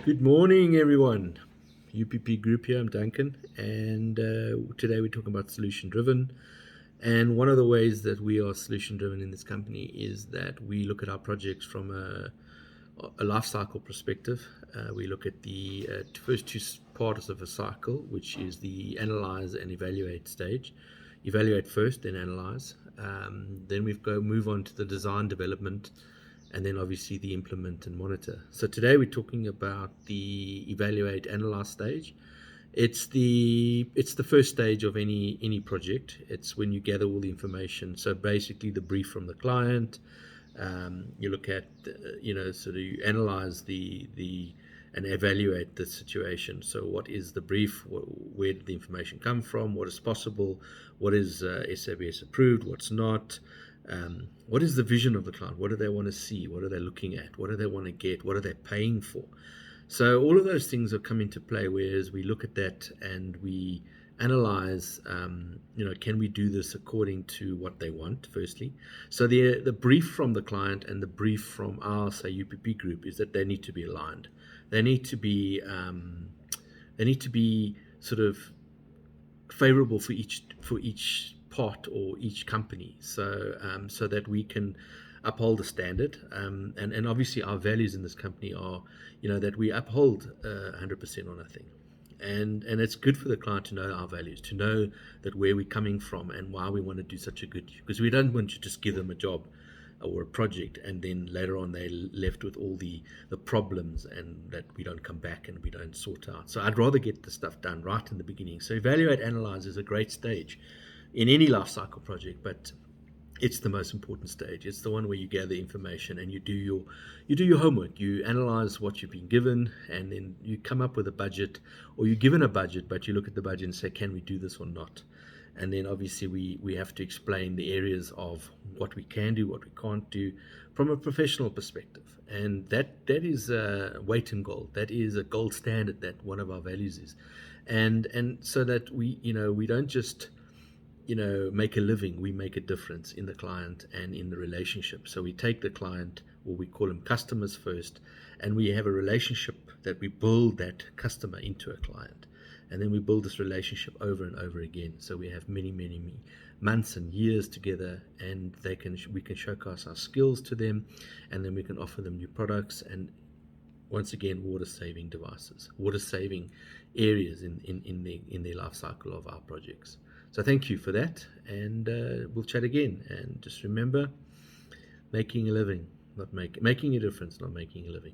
Good morning, everyone. UPP Group here. I'm Duncan, and today we're talking about solution driven. And one of the ways that we are solution driven in this company is that we look at our projects from a life cycle perspective. We look at the first two parts of a cycle, which is the analyze and evaluate stage. Evaluate first, then analyze. Then we move on to the design development, and then obviously the implement and monitor. So today we're talking about the evaluate analyze stage. It's the first stage of any project. It's when you gather all the information. So basically the brief from the client. You look at sort of you analyze the and evaluate the situation. So what is the brief? Where did the information come from? What is possible? What is SABS approved? What's not? What is the vision of the client? What do they want to see? What are they looking at? What do they want to get? What are they paying for? So all of those things are come into play, whereas we look at that and we analyze, can we do this according to what they want, firstly? So the brief from the client and the brief from our, say, UPP group is that they need to be aligned. They need to be sort of favorable for each part or each company, so that we can uphold the standard, and obviously our values in this company are that we uphold 100% on a thing, and it's good for the client to know our values, to know that where we're coming from and why we want to do such a good, because we don't want to just give them a job or a project and then later on they're left with all the problems and that we don't come back and we don't sort out. So I'd rather get the stuff done right in the beginning. So evaluate analyze is a great stage in any life cycle project, but it's the most important stage. It's the one where you gather information and you do your homework. You analyze what you've been given, and then you come up with a budget, or you're given a budget, but you look at the budget and say, can we do this or not? And then obviously we have to explain the areas of what we can do, what we can't do from a professional perspective. And that is a weight in gold. That is a gold standard that one of our values is. And so that we don't just make a living, we make a difference in the client and in the relationship. So we take the client, or we call them customers first, and we have a relationship that we build that customer into a client. And then we build this relationship over and over again. So we have many months and years together, and we can showcase our skills to them, and then we can offer them new products, and once again, water saving devices, water saving areas in the life cycle of our projects. So thank you for that, and we'll chat again. And just remember, making a living, not making a difference, not making a living.